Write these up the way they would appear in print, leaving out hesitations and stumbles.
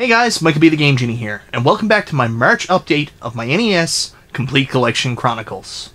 Hey guys, Mike B the Game Genie here, and welcome back to my March update of my NES Complete Collection Chronicles.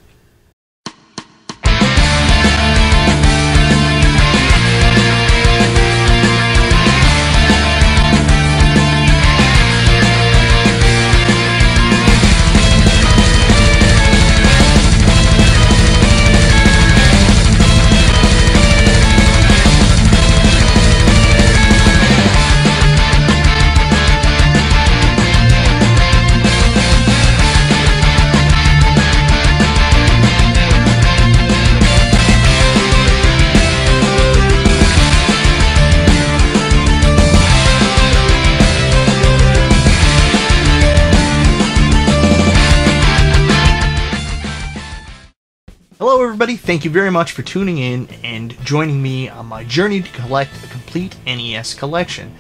Hello everybody, thank you very much for tuning in and joining me on my journey to collect a complete NES collection.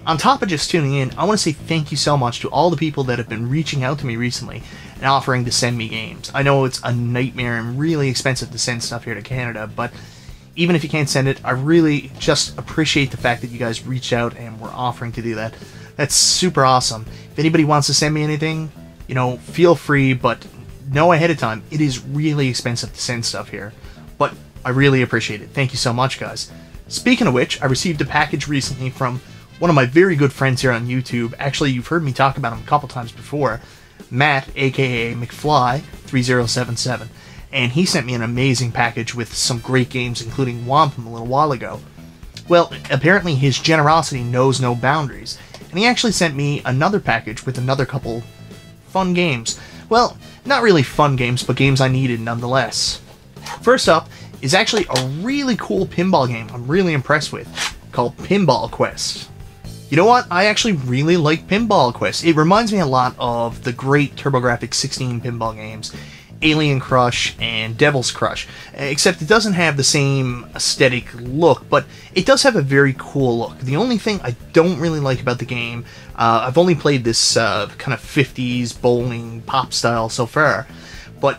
On top of just tuning in, I want to say thank you so much to all the people that have been reaching out to me recently and offering to send me games. I know it's a nightmare and really expensive to send stuff here to Canada, but even if you can't send it, I really just appreciate the fact that you guys reached out and were offering to do that. That's super awesome. If anybody wants to send me anything, you know, feel free, but know ahead of time, it is really expensive to send stuff here, but I really appreciate it. Thank you so much, guys. Speaking of which, I received a package recently from one of my very good friends here on YouTube. Actually, you've heard me talk about him a couple times before, Matt, aka McFly3077, and he sent me an amazing package with some great games, including Wampum a little while ago. Well, apparently his generosity knows no boundaries, and he actually sent me another package with another couple fun games. Well, not really fun games, but games I needed nonetheless. First up is actually a really cool pinball game I'm really impressed with, called Pinball Quest. You know what? I actually really like Pinball Quest. It reminds me a lot of the great TurboGrafx-16 pinball games, Alien Crush and Devil's Crush, except it doesn't have the same aesthetic look, but it does have a very cool look. The only thing I don't really like about the game, I've only played this kind of 50s bowling pop style so far, but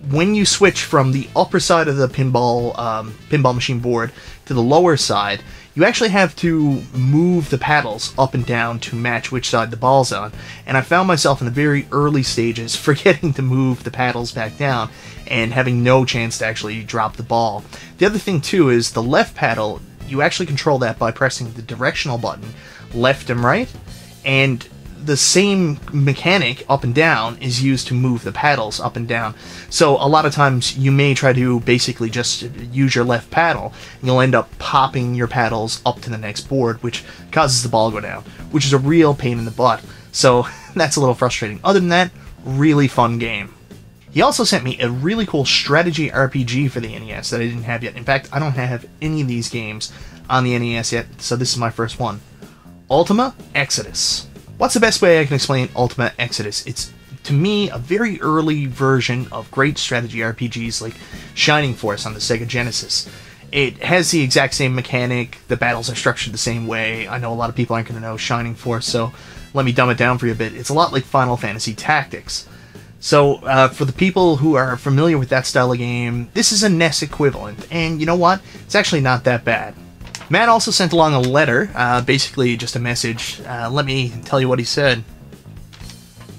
when you switch from the upper side of the pinball machine board to the lower side, you actually have to move the paddles up and down to match which side the ball's on, and I found myself in the very early stages forgetting to move the paddles back down and having no chance to actually drop the ball. The other thing too is the left paddle, you actually control that by pressing the directional button left and right, and the same mechanic up and down is used to move the paddles up and down. So a lot of times you may try to basically just use your left paddle and you'll end up popping your paddles up to the next board, which causes the ball to go down, which is a real pain in the butt. So that's a little frustrating. Other than that, really fun game. He also sent me a really cool strategy RPG for the NES that I didn't have yet. In fact, I don't have any of these games on the NES yet, so this is my first one. Ultima Exodus. What's the best way I can explain Ultima Exodus? It's, to me, a very early version of great strategy RPGs like Shining Force on the Sega Genesis. It has the exact same mechanic, the battles are structured the same way. I know a lot of people aren't going to know Shining Force, so let me dumb it down for you a bit. It's a lot like Final Fantasy Tactics. So, for the people who are familiar with that style of game, this is a NES equivalent, and you know what? It's actually not that bad. Matt also sent along a letter, basically just a message. Let me tell you what he said.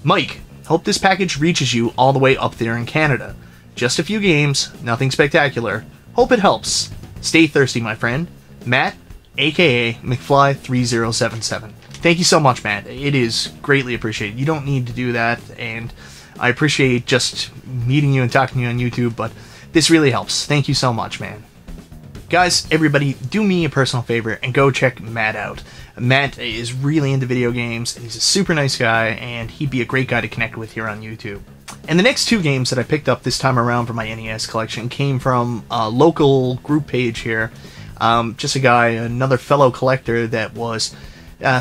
Mike, hope this package reaches you all the way up there in Canada. Just a few games, nothing spectacular. Hope it helps. Stay thirsty, my friend. Matt, aka McFly3077. Thank you so much, Matt. It is greatly appreciated. You don't need to do that, and I appreciate just meeting you and talking to you on YouTube, but this really helps. Thank you so much, man. Guys, everybody, do me a personal favor and go check Matt out. Matt is really into video games, and he's a super nice guy, and he'd be a great guy to connect with here on YouTube. And the next two games that I picked up this time around for my NES collection came from a local group page here. Just a guy, another fellow collector that was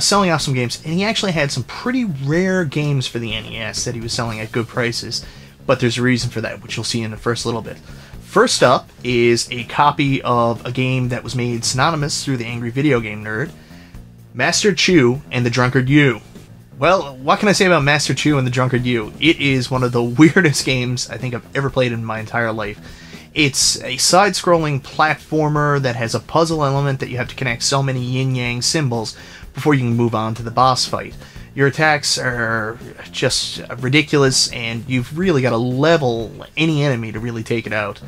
selling off some games, and he actually had some pretty rare games for the NES that he was selling at good prices, but there's a reason for that, which you'll see in the first little bit. First up is a copy of a game that was made synonymous through the Angry Video Game Nerd, Master Chew and the Drunkard U. Well, what can I say about Master Chew and the Drunkard U? It is one of the weirdest games I think I've ever played in my entire life. It's a side-scrolling platformer that has a puzzle element that you have to connect so many yin-yang symbols, before you can move on to the boss fight. Your attacks are just ridiculous, and you've really got to level any enemy to really take it out.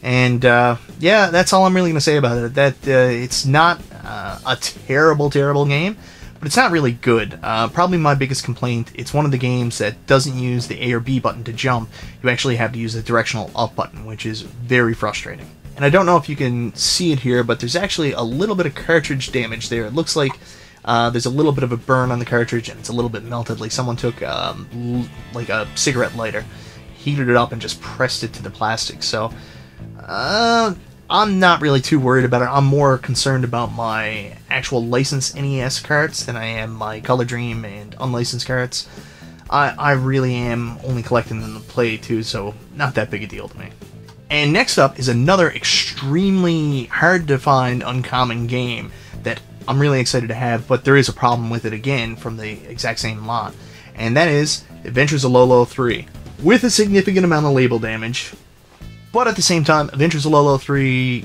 And yeah, that's all I'm really going to say about it. That it's not a terrible game, but it's not really good. Probably my biggest complaint, it's one of the games that doesn't use the A or B button to jump. You actually have to use the directional up button, which is very frustrating. And I don't know if you can see it here, but there's actually a little bit of cartridge damage there. It looks like there's a little bit of a burn on the cartridge, and it's a little bit melted, like someone took like a cigarette lighter, heated it up, and just pressed it to the plastic. So I'm not really too worried about it. I'm more concerned about my actual licensed NES carts than I am my Color Dream and unlicensed carts. I really am only collecting them to play too, so not that big a deal to me. And next up is another extremely hard to find uncommon game that I'm really excited to have, but there is a problem with it again from the exact same lot. And that is Adventures of Lolo 3. With a significant amount of label damage, but at the same time, Adventures of Lolo 3,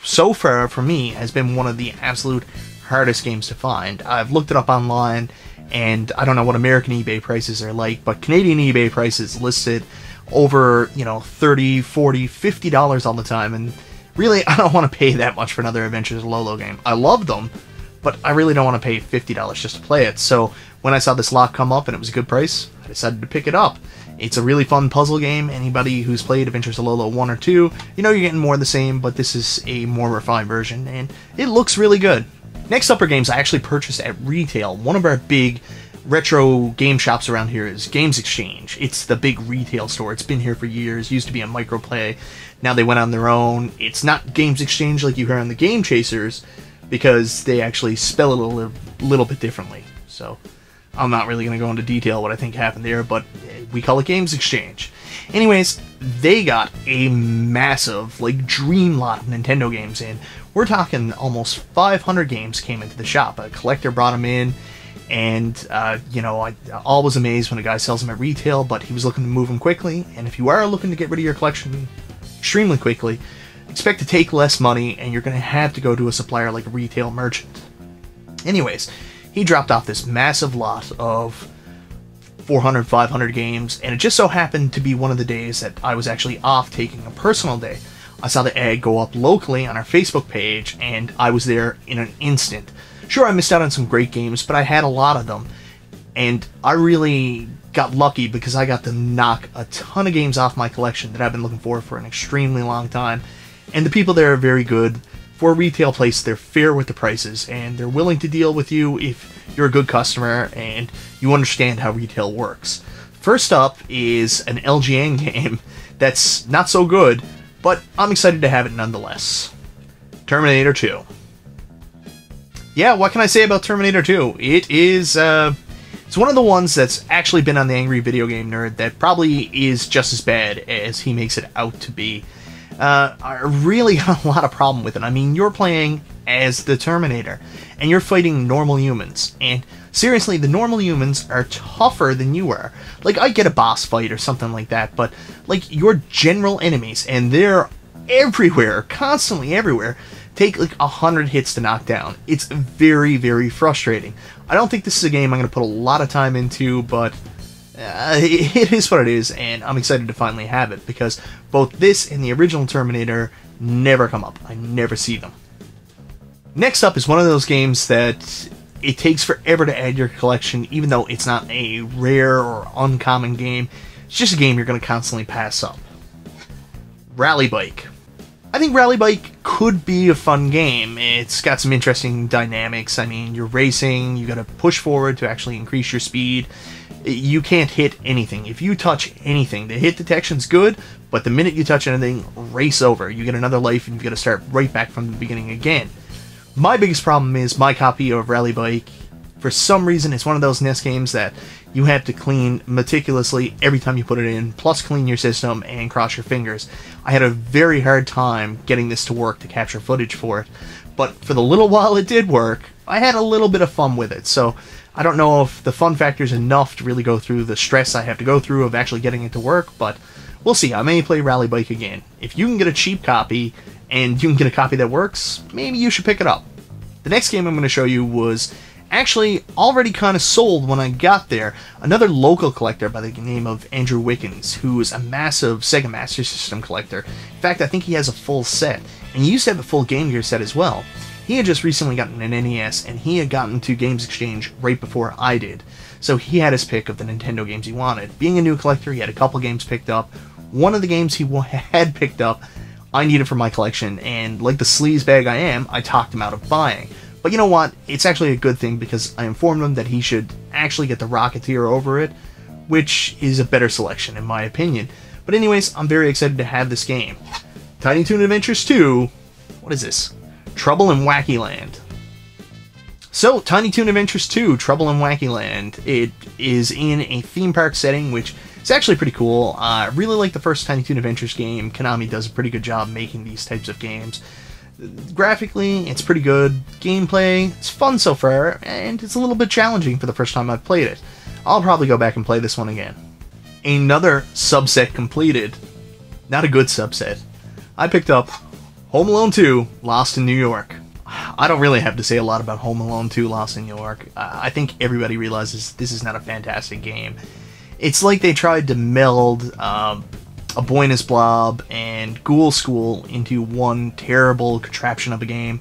so far for me, has been one of the absolute hardest games to find. I've looked it up online, and I don't know what American eBay prices are like, but Canadian eBay prices listed over, you know, $30, $40, $50 all the time, and really, I don't want to pay that much for another Adventures of Lolo game. I love them, but I really don't want to pay $50 just to play it. So when I saw this lot come up and it was a good price, I decided to pick it up. It's a really fun puzzle game. Anybody who's played Adventures of Lolo 1 or 2, you know you're getting more of the same, but this is a more refined version, and it looks really good. Next up are games I actually purchased at retail. One of our big retro game shops around here is Games Exchange. It's the big retail store. It's been here for years. Used to be a Microplay. Now they went on their own. It's not Games Exchange like you hear on the Game Chasers, because they actually spell it a little bit differently. So I'm not really going to go into detail what I think happened there, but we call it Games Exchange. Anyways, they got a massive, like, dream lot of Nintendo games in. We're talking almost 500 games came into the shop. A collector brought them in, and, you know, I always amazed when a guy sells them at retail, but he was looking to move them quickly, and if you are looking to get rid of your collection extremely quickly, expect to take less money, and you're going to have to go to a supplier like a retail merchant. Anyways, he dropped off this massive lot of 400, 500 games, and it just so happened to be one of the days that I was actually off taking a personal day. I saw the ad go up locally on our Facebook page, and I was there in an instant. Sure, I missed out on some great games, but I had a lot of them, and I really got lucky because I got to knock a ton of games off my collection that I've been looking for an extremely long time, and the people there are very good. For a retail place, they're fair with the prices, and they're willing to deal with you if you're a good customer and you understand how retail works. First up is an LGN game that's not so good, but I'm excited to have it nonetheless. Terminator 2. Yeah, what can I say about Terminator 2? It is, it's one of the ones that's actually been on the Angry Video Game Nerd that probably is just as bad as he makes it out to be. I really got a lot of problem with it. I mean, you're playing as the Terminator, and you're fighting normal humans, and seriously, the normal humans are tougher than you are. Like, I get a boss fight or something like that, but, like, your general enemies, and they're everywhere, constantly everywhere, take, like, 100 hits to knock down. It's very, very frustrating. I don't think this is a game I'm going to put a lot of time into, but it is what it is, and I'm excited to finally have it, because both this and the original Terminator never come up. I never see them. Next up is one of those games that it takes forever to add your collection, even though it's not a rare or uncommon game. It's just a game you're going to constantly pass up. Rally Bike. I think Rally Bike could be a fun game. It's got some interesting dynamics. I mean, you're racing, you got to push forward to actually increase your speed. You can't hit anything. If you touch anything, the hit detection's good, but the minute you touch anything, race over. You get another life, and you've got to start right back from the beginning again. My biggest problem is my copy of Rally Bike. For some reason, it's one of those NES games that you have to clean meticulously every time you put it in, plus clean your system and cross your fingers. I had a very hard time getting this to work to capture footage for it, but for the little while it did work, I had a little bit of fun with it, so I don't know if the fun factor is enough to really go through the stress I have to go through of actually getting it to work, but we'll see. I may play Rally Bike again. If you can get a cheap copy, and you can get a copy that works, maybe you should pick it up. The next game I'm going to show you was actually already kind of sold when I got there. Another local collector by the name of Andrew Wickens, who is a massive Sega Master System collector. In fact, I think he has a full set, and he used to have a full Game Gear set as well. He had just recently gotten an NES, and he had gotten to Games Exchange right before I did. So he had his pick of the Nintendo games he wanted. Being a new collector, he had a couple games picked up. One of the games he had picked up, I needed for my collection, and like the sleazebag I am, I talked him out of buying. But you know what? It's actually a good thing, because I informed him that he should actually get the Rocketeer over it, which is a better selection in my opinion. But anyways, I'm very excited to have this game. Tiny Toon Adventures 2. What is this? Trouble in Wacky Land. So, Tiny Toon Adventures 2, Trouble in Wacky Land. It is in a theme park setting, which is actually pretty cool. I really like the first Tiny Toon Adventures game. Konami does a pretty good job making these types of games. Graphically, it's pretty good. Gameplay, it's fun so far, and it's a little bit challenging for the first time I've played it. I'll probably go back and play this one again. Another subset completed. Not a good subset. I picked up Home Alone 2, Lost in New York. I don't really have to say a lot about Home Alone 2, Lost in New York. I think everybody realizes this is not a fantastic game. It's like they tried to meld A Boy and His Blob and Ghoul School into one terrible contraption of a game.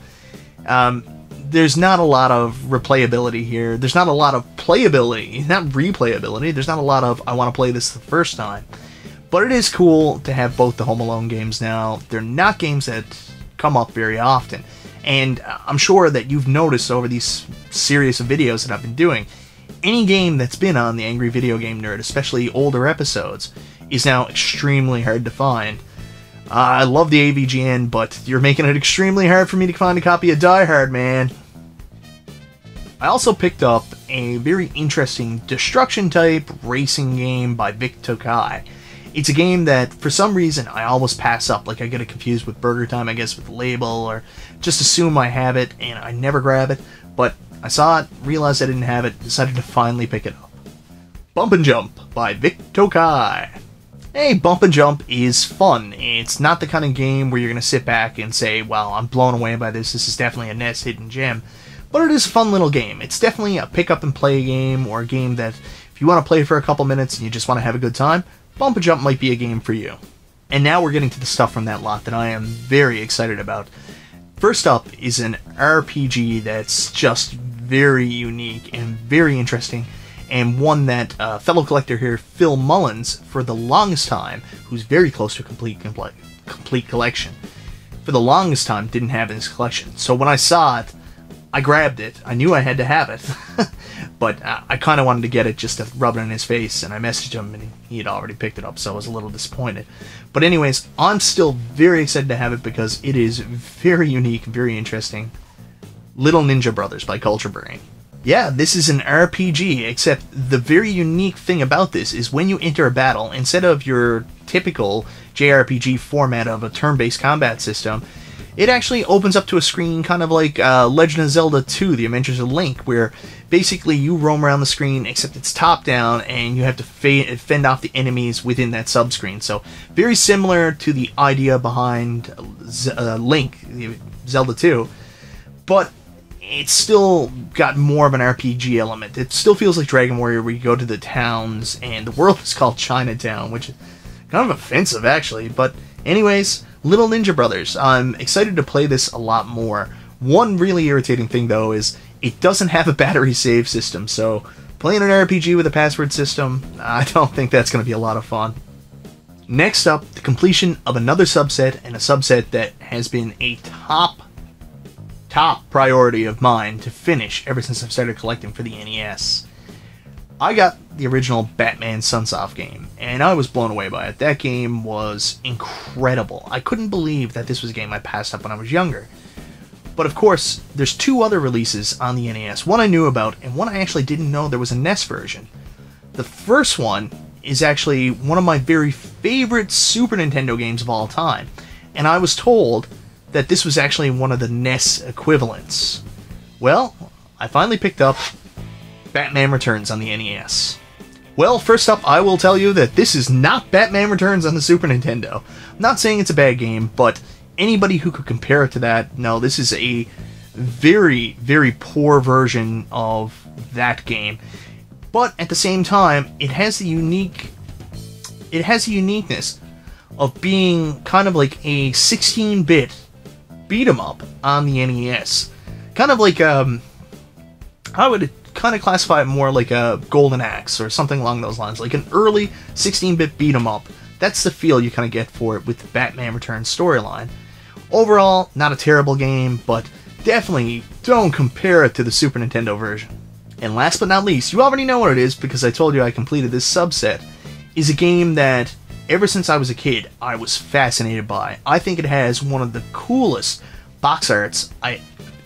There's not a lot of replayability here. There's not a lot of playability, not replayability. There's not a lot of, I want to play this the first time. But it is cool to have both the Home Alone games now. They're not games that come up very often. And I'm sure that you've noticed over these series of videos that I've been doing, any game that's been on the Angry Video Game Nerd, especially older episodes, is now extremely hard to find. I love the AVGN, but you're making it extremely hard for me to find a copy of Die Hard, man. I also picked up a very interesting destruction-type racing game by Vic Tokai. It's a game that, for some reason, I always pass up. Like, I get it confused with Burger Time, I guess, with the label, or just assume I have it, and I never grab it. But I saw it, realized I didn't have it, decided to finally pick it up. Bump and Jump by Vic Tokai. Hey, Bump and Jump is fun. It's not the kind of game where you're going to sit back and say, well, I'm blown away by this. This is definitely a NES hidden gem. But it is a fun little game. It's definitely a pick-up-and-play game, or a game that, if you want to play for a couple minutes and you just want to have a good time, Bump and Jump might be a game for you. And now we're getting to the stuff from that lot that I am very excited about. First up is an RPG that's just very unique and very interesting, and one that fellow collector here, Phil Mullins, for the longest time, who's very close to a complete collection, for the longest time didn't have in his collection. So when I saw it, I grabbed it. I knew I had to have it, but I kind of wanted to get it just to rub it in his face, and I messaged him, and he had already picked it up, so I was a little disappointed. But anyways, I'm still very excited to have it because it is very unique, very interesting. Little Ninja Brothers by Culture Brain. Yeah, this is an RPG, except the very unique thing about this is when you enter a battle, instead of your typical JRPG format of a turn-based combat system, it actually opens up to a screen kind of like Legend of Zelda 2, The Adventures of Link, where basically you roam around the screen, except it's top-down, and you have to fend off the enemies within that sub-screen. So, very similar to the idea behind Link, Zelda 2, but it's still got more of an RPG element. It still feels like Dragon Warrior, where you go to the towns, and the world is called Chinatown, which is kind of offensive, actually, but anyways, Little Ninja Brothers. I'm excited to play this a lot more. One really irritating thing, though, is it doesn't have a battery save system, so playing an RPG with a password system, I don't think that's going to be a lot of fun. Next up, the completion of another subset, and a subset that has been a top priority of mine to finish ever since I've started collecting for the NES. I got the original Batman Sunsoft game, and I was blown away by it. That game was incredible. I couldn't believe that this was a game I passed up when I was younger. But of course, there's two other releases on the NES. One I knew about, and one I actually didn't know there was a NES version. The first one is actually one of my very favorite Super Nintendo games of all time, and I was told that this was actually one of the NES equivalents. Well, I finally picked up Batman Returns on the NES. Well, first up, I will tell you that this is not Batman Returns on the Super Nintendo. I'm not saying it's a bad game, but anybody who could compare it to that, no, this is a very, very poor version of that game. But at the same time, it has the uniqueness of being kind of like a 16-bit beat 'em up on the NES. Kind of like I would kind of classify it more like a Golden Axe or something along those lines, like an early 16-bit beat 'em up. That's the feel you kind of get for it with the Batman Returns storyline. Overall, not a terrible game, but definitely don't compare it to the Super Nintendo version. And last but not least, you already know what it is because I told you I completed this subset, is a game that ever since I was a kid, I was fascinated by. I think it has one of the coolest box arts I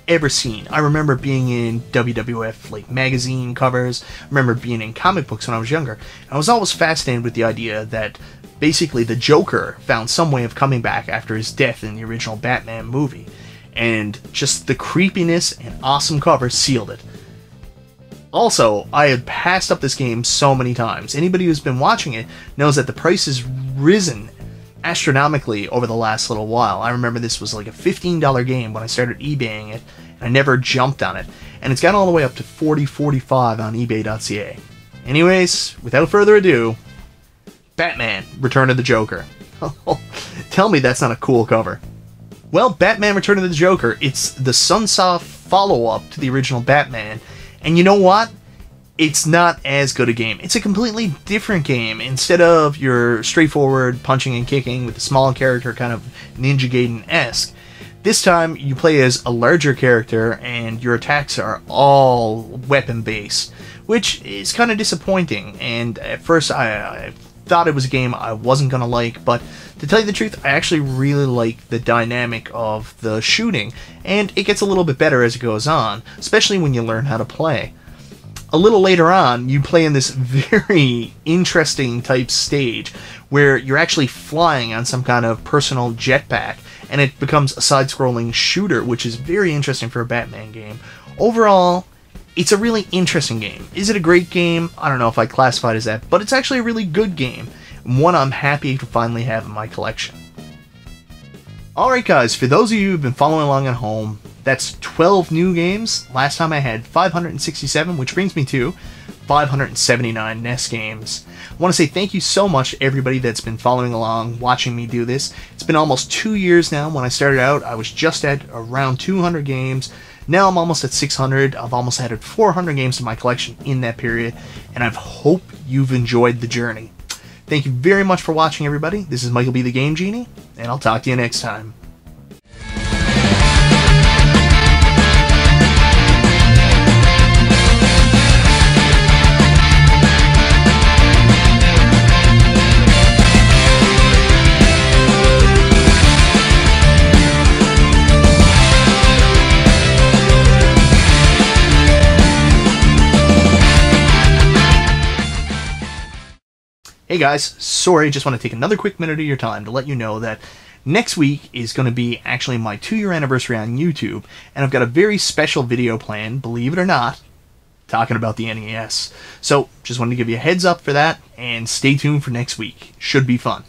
ever seen. I remember being in WWF like magazine covers. I remember being in comic books when I was younger. I was always fascinated with the idea that basically the Joker found some way of coming back after his death in the original Batman movie. And just the creepiness and awesome cover sealed it. Also, I had passed up this game so many times. Anybody who's been watching it knows that the price has risen astronomically over the last little while. I remember this was like a $15 game when I started eBaying it, and I never jumped on it. And it's gotten all the way up to $40, $45 on eBay.ca. Anyways, without further ado, Batman, Return of the Joker. Tell me that's not a cool cover. Well, Batman Return of the Joker, it's the Sunsoft follow-up to the original Batman. And you know what? It's not as good a game. It's a completely different game. Instead of your straightforward punching and kicking with a small character, kind of Ninja Gaiden-esque, this time you play as a larger character and your attacks are all weapon-based, which is kind of disappointing. And at first I thought it was a game I wasn't going to like, but to tell you the truth, I actually really like the dynamic of the shooting, and it gets a little bit better as it goes on, especially when you learn how to play. A little later on, you play in this very interesting type stage where you're actually flying on some kind of personal jetpack, and it becomes a side-scrolling shooter, which is very interesting for a Batman game. Overall, it's a really interesting game. Is it a great game? I don't know if I classify it as that, but it's actually a really good game, and one I'm happy to finally have in my collection. Alright guys, for those of you who've been following along at home, that's 12 new games. Last time I had 567, which brings me to 579 NES games. I want to say thank you so much to everybody that's been following along, watching me do this. It's been almost 2 years now. When I started out, I was just at around 200 games. Now I'm almost at 600. I've almost added 400 games to my collection in that period, and I hope you've enjoyed the journey. Thank you very much for watching, everybody. This is Michael B. the Game Genie, and I'll talk to you next time. Hey guys, sorry, just want to take another quick minute of your time to let you know that next week is going to be actually my 2-year anniversary on YouTube, and I've got a very special video planned, believe it or not, talking about the NES. So, just wanted to give you a heads up for that, and stay tuned for next week. Should be fun.